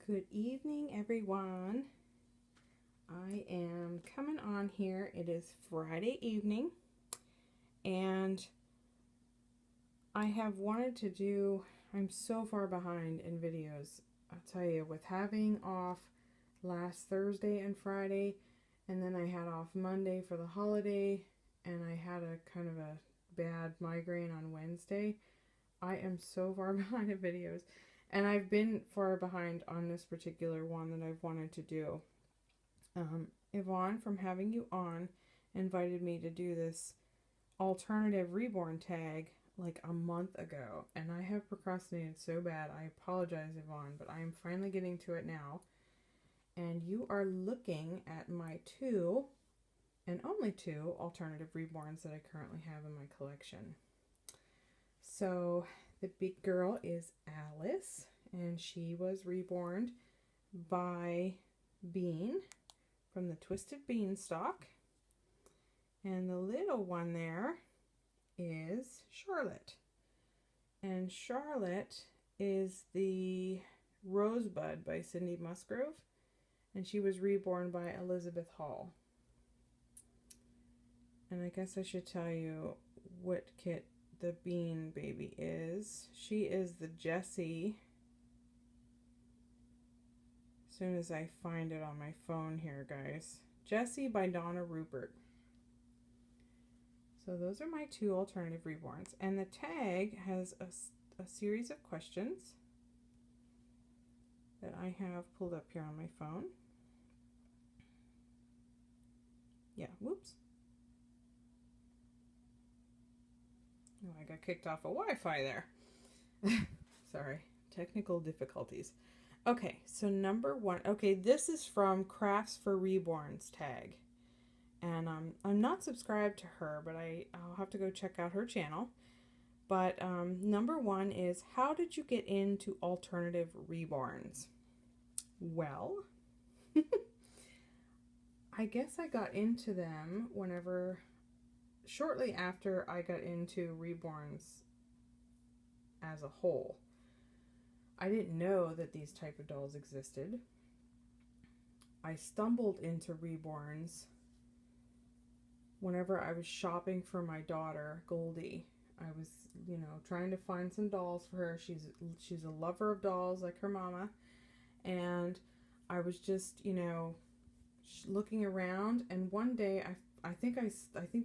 Good evening, everyone. I am coming on here. It is Friday evening, and I have wanted to do, I'm so far behind in videos. I'll tell you, with having off last Thursday and Friday, and then I had off Monday for the holiday, and I had a kind of a bad migraine on Wednesday. I am so far behind in videos. And I've been far behind on this particular one that I've wanted to do. Yvonne from Having You On invited me to do this alternative reborn tag like a month ago. And I have procrastinated so bad. I apologize, Yvonne, but I am finally getting to it now. And you are looking at my two, and only two, alternative reborns that I currently have in my collection. So the big girl is Alice, and she was reborn by Bean from the Twisted Beanstalk. And the little one there is Charlotte. And Charlotte is the Rosebud by Cindy Musgrove, and she was reborn by Elizabeth Hall. And I guess I should tell you what kit the Bean baby is. She is the Jessie. As soon as I find it on my phone here, guys. Jessie by Donna Rupert. So those are my two alternative reborns. And the tag has a series of questions that I have pulled up here on my phone. Yeah, whoops. Oh, I got kicked off of Wi-Fi there. Sorry, technical difficulties. Okay, so number one. Okay, this is from Crafts for Reborns tag. And I'm not subscribed to her, but I'll have to go check out her channel. But number one is, how did you get into alternative reborns? Well, I guess I got into them shortly after I got into reborns as a whole. I didn't know that these type of dolls existed. I stumbled into reborns whenever I was shopping for my daughter, Goldie. I was, trying to find some dolls for her. She's a lover of dolls like her mama. And I was just, looking around, and one day I think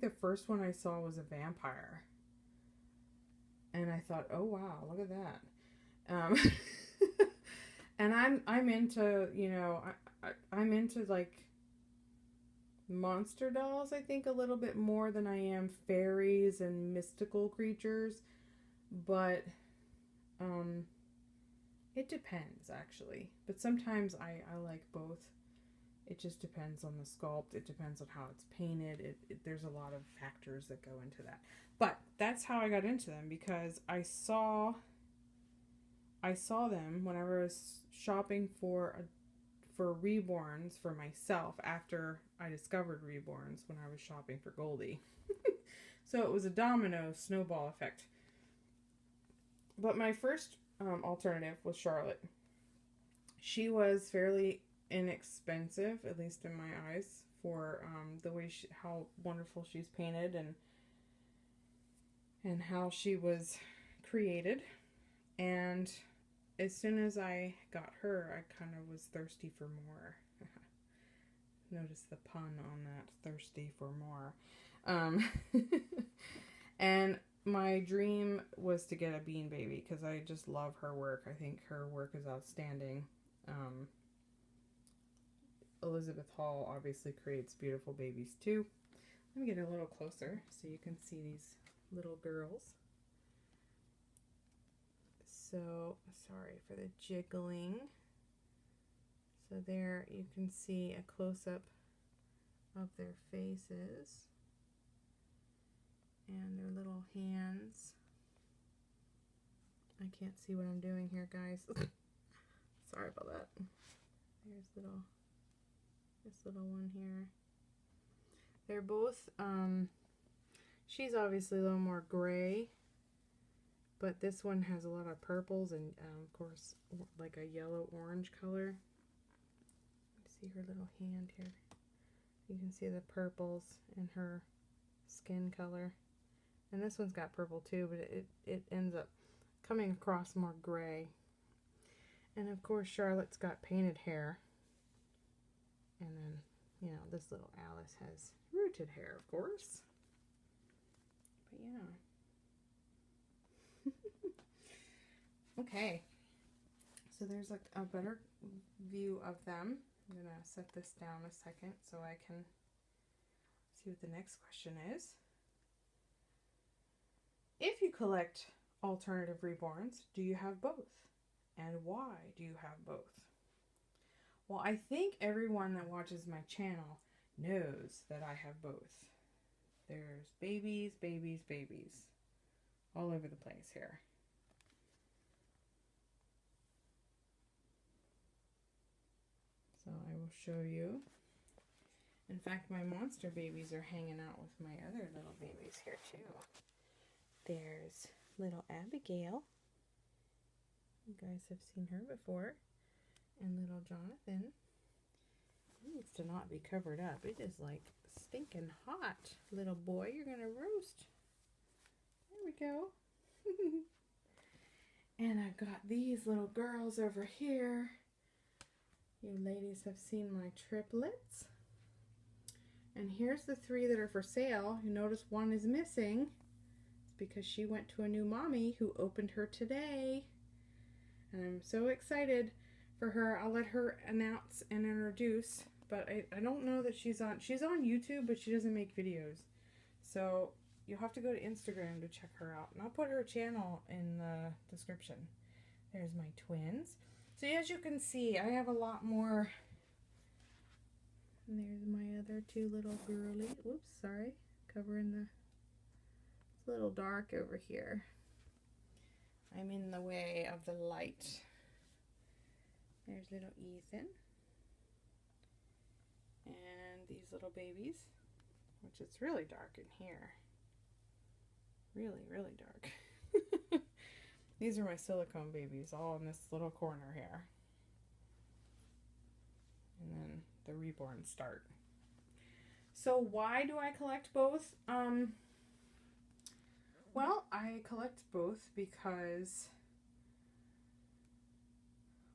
the first one I saw was a vampire. And I thought, oh wow, look at that. And I'm into, I'm into like monster dolls, I think, a little bit more than I am fairies and mystical creatures. But it depends, actually. But sometimes I like both. It just depends on the sculpt. It depends on how it's painted. There's a lot of factors that go into that. But that's how I got into them, because I saw them whenever I was shopping for reborns for myself after I discovered reborns when I was shopping for Goldie. So it was a domino snowball effect. But my first alternative was Charlotte. She was fairly inexpensive, at least in my eyes, for the way how wonderful she's painted and how she was created. And as soon as I got her, I kind of was thirsty for more. Notice the pun on that, thirsty for more. And my dream was to get a Bean baby, because I just love her work. I think her work is outstanding. Elizabeth Hall obviously creates beautiful babies too. Let me get a little closer so you can see these little girls. So, sorry for the jiggling. So there you can see a close-up of their faces and their little hands. I can't see what I'm doing here, guys. Sorry about that. There's this little one here. They're both, she's obviously a little more gray, But this one has a lot of purples and, of course, like a yellow-orange color. See her little hand here. You can see the purples in her skin color. And this one's got purple too, but it ends up coming across more gray. And of course, Charlotte's got painted hair. And then, you know, this little Alice has rooted hair, of course. But yeah. Okay. So there's like a better view of them. I'm going to set this down a second so I can see what the next question is. If you collect alternative reborns, do you have both? And why do you have both? Well, I think everyone that watches my channel knows that I have both. There's babies, babies, babies all over the place here. So I will show you. In fact, my monster babies are hanging out with my other little babies here too. There's little Abigail. You guys have seen her before. And little Jonathan. He needs to not be covered up. It is like stinking hot. Little boy, you're gonna roast. There we go. And I've got these little girls over here. You ladies have seen my triplets. And here's the 3 that are for sale. You notice one is missing. It's because she went to a new mommy who opened her today. And I'm so excited for her. I'll let her announce and introduce. But I don't know that she's on YouTube, but she doesn't make videos. So you'll have to go to Instagram to check her out. And I'll put her channel in the description. There's my twins. So as you can see, I have a lot more. And there's my other 2 little girlies. Whoops, sorry. Covering the... It's a little dark over here. I'm in the way of the light. There's little Ethan. And these little babies, which it's really dark in here. Really, really dark. These are my silicone babies, all in this little corner here. And then the reborn start. So why do I collect both? Well, I collect both because,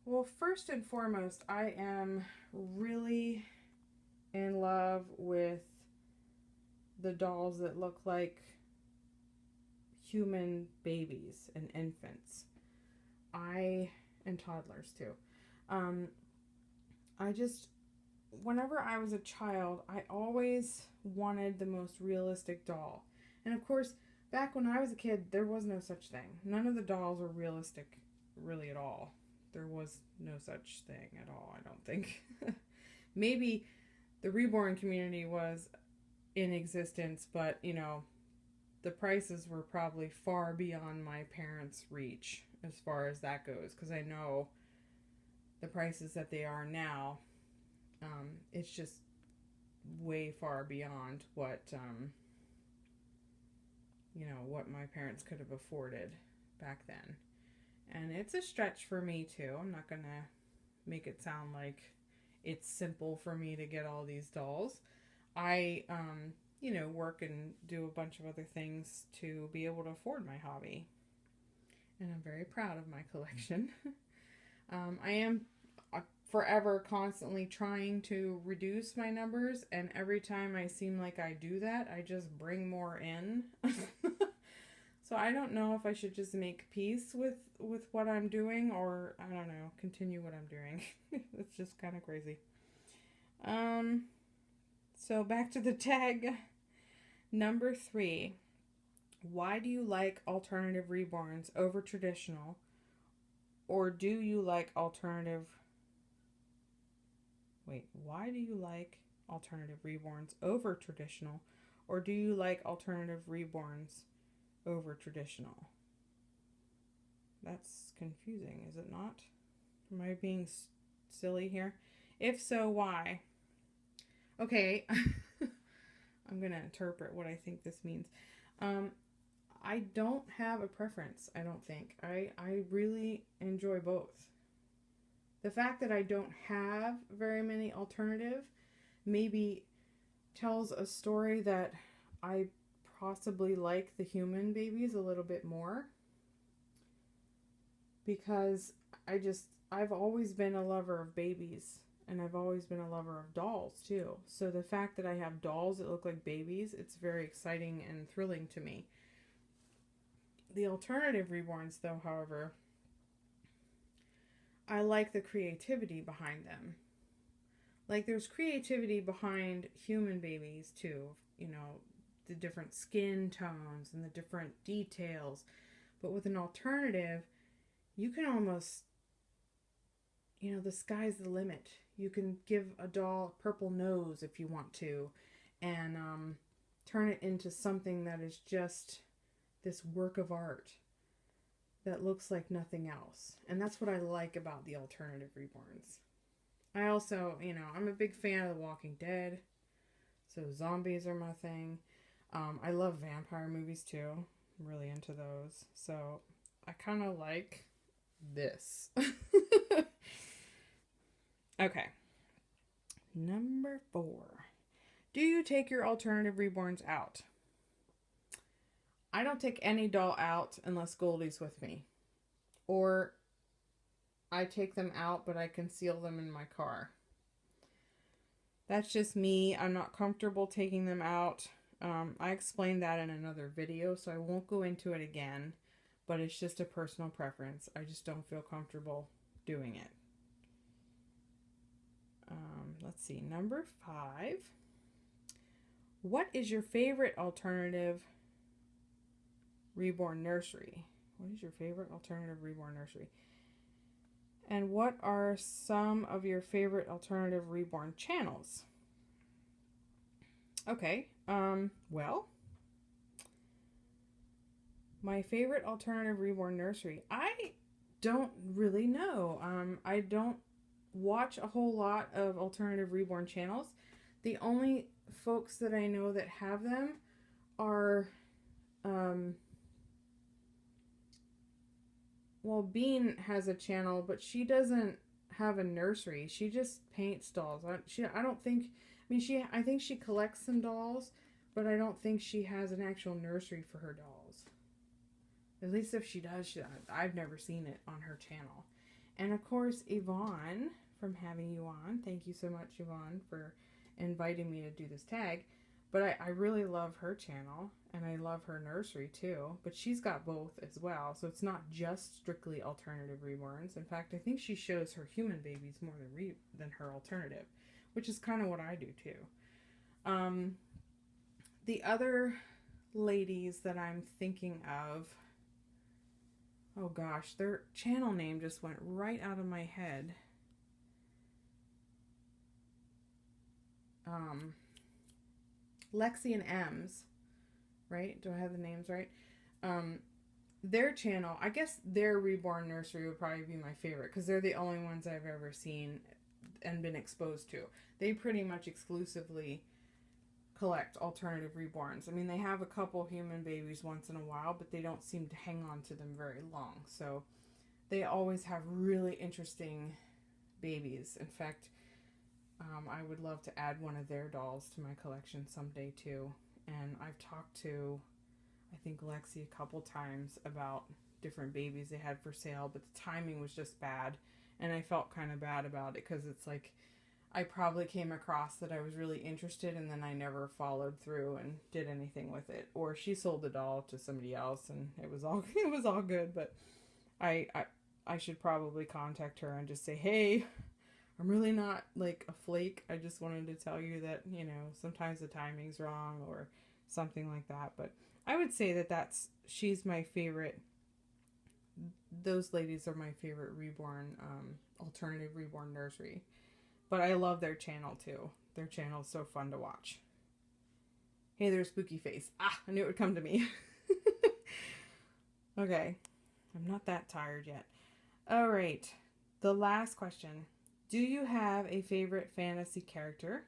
well, first and foremost, I am really in love with the dolls that look like human babies and infants. And toddlers too. Whenever I was a child, I always wanted the most realistic doll. And of course, back when I was a kid, there was no such thing. None of the dolls were realistic really at all. There was no such thing at all, I don't think. Maybe the reborn community was in existence, but, you know, the prices were probably far beyond my parents' reach as far as that goes, because I know the prices that they are now, it's just way far beyond what, you know, what my parents could have afforded back then. And it's a stretch for me too. I'm not gonna make it sound like it's simple for me to get all these dolls. I, you know, work and do a bunch of other things to be able to afford my hobby. And I'm very proud of my collection. I am forever constantly trying to reduce my numbers, and every time I seem like I do that, I just bring more in. So I don't know if I should just make peace with what I'm doing, or I don't know, continue what I'm doing. It's just kind of crazy. So back to the tag. Number 3. Why do you like alternative reborns over traditional? Or do you like alternative... Wait, why do you like alternative reborns over traditional? Or do you like alternative reborns over traditional? That's confusing, is it not? Am I being silly here? If so, why? Okay, I'm going to interpret what I think this means. I don't have a preference, I don't think. I really enjoy both. The fact that I don't have very many alternative maybe tells a story that I possibly like the human babies a little bit more, because I've always been a lover of babies, and I've always been a lover of dolls too. So the fact that I have dolls that look like babies, it's very exciting and thrilling to me. The alternative reborns, though, however, I like the creativity behind them. Like, there's creativity behind human babies too, you know, the different skin tones and the different details. But with an alternative, you can almost, you know, the sky's the limit. You can give a doll a purple nose if you want to, and turn it into something that is just this work of art that looks like nothing else. And that's what I like about the alternative reborns. I also, you know, I'm a big fan of The Walking Dead, so zombies are my thing. I love vampire movies too. I'm really into those. So I kind of like this. Okay. Number 4. Do you take your alternative reborns out? I don't take any doll out unless Goldie's with me. Or I take them out, but I conceal them in my car. That's just me. I'm not comfortable taking them out. I explained that in another video, so I won't go into it again. But it's just a personal preference. I just don't feel comfortable doing it. Let's see. Number 5. What is your favorite alternative reborn nursery? What is your favorite alternative reborn nursery? And what are some of your favorite alternative reborn channels? Okay, well, my favorite alternative reborn nursery, I don't really know. I don't watch a whole lot of alternative reborn channels. The only folks that I know that have them are, well, Bean has a channel, but she doesn't have a nursery. She just paints dolls. I don't think, I mean, I think she collects some dolls, but I don't think she has an actual nursery for her dolls. At least if she does, I've never seen it on her channel. And of course, Yvonne from Having You On. Thank you so much, Yvonne, for inviting me to do this tag. But I really love her channel, and I love her nursery too. But she's got both as well, so it's not just strictly alternative reborns. In fact, I think she shows her human babies more than her alternative, which is kind of what I do too. The other ladies that I'm thinking of, oh gosh, their channel name just went right out of my head. Lexi and Ems, right? Do I have the names right? Their channel, I guess their reborn nursery would probably be my favorite, because they're the only ones I've ever seen and been exposed to. They pretty much exclusively collect alternative reborns. I mean, they have a couple human babies once in a while, but they don't seem to hang on to them very long. So they always have really interesting babies. In fact, I would love to add one of their dolls to my collection someday too. And I've talked to, I think, Lexi a couple times about different babies they had for sale, but the timing was just bad. And I felt kind of bad about it, because it's like I probably came across that I was really interested, and then I never followed through and did anything with it. Or she sold the doll to somebody else, and it was all good. But I should probably contact her and just say, hey, I'm really not like a flake. I just wanted to tell you that, you know, sometimes the timing's wrong or something like that. But I would say that she's my favorite. Those ladies are my favorite reborn, alternative reborn nursery. But I love their channel too. Their channel is so fun to watch. Hey there, Spooky Face. Ah, I knew it would come to me. Okay. I'm not that tired yet. All right. The last question. Do you have a favorite fantasy character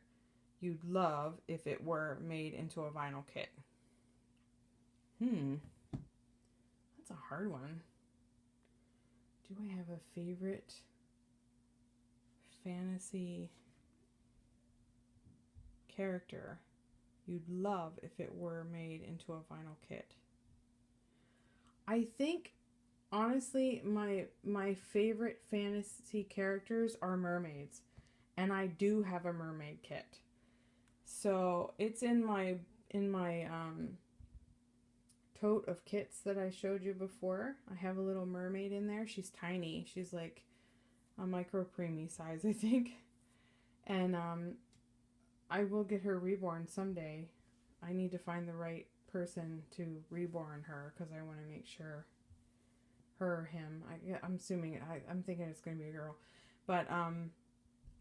you'd love if it were made into a vinyl kit? That's a hard one. Do I have a favorite fantasy character you'd love if it were made into a vinyl kit? I think, honestly, my favorite fantasy characters are mermaids, and I do have a mermaid kit. So it's in my tote of kits that I showed you before. I have a little mermaid in there. She's tiny. She's like a micro preemie size, I think. And I will get her reborn someday. I need to find the right person to reborn her because I want to make sure him. I'm assuming, I'm thinking it's going to be a girl. But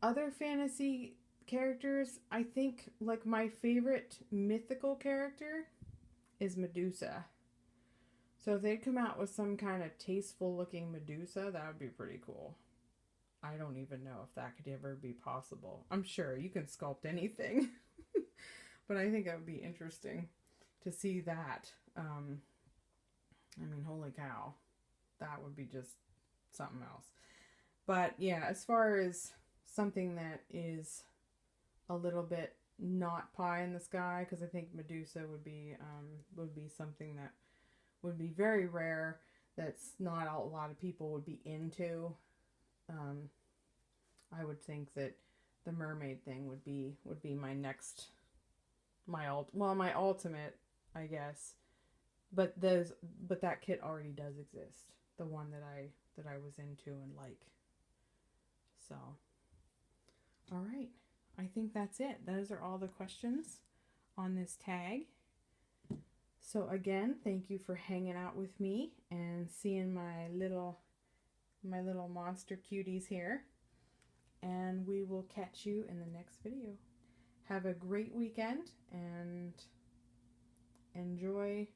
other fantasy characters, I think like my favorite mythical character is Medusa. So if they'd come out with some kind of tasteful looking Medusa, that would be pretty cool. I don't even know if that could ever be possible. I'm sure you can sculpt anything. But I think it would be interesting to see that. I mean, holy cow. That would be just something else. But yeah, as far as something that is a little bit not pie in the sky, because I think Medusa would be something that would be very rare, that's not a lot of people would be into. I would think that the mermaid thing would be my next, my ultimate, I guess. But that kit already does exist. The one that I was into and like. So, all right. I think that's it. Those are all the questions on this tag. So again, thank you for hanging out with me and seeing my little monster cuties here. And we will catch you in the next video. Have a great weekend and enjoy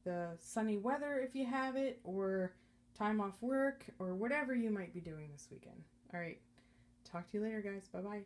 the sunny weather if you have it, or time off work, or whatever you might be doing this weekend. All right. Talk to you later, guys. Bye-bye.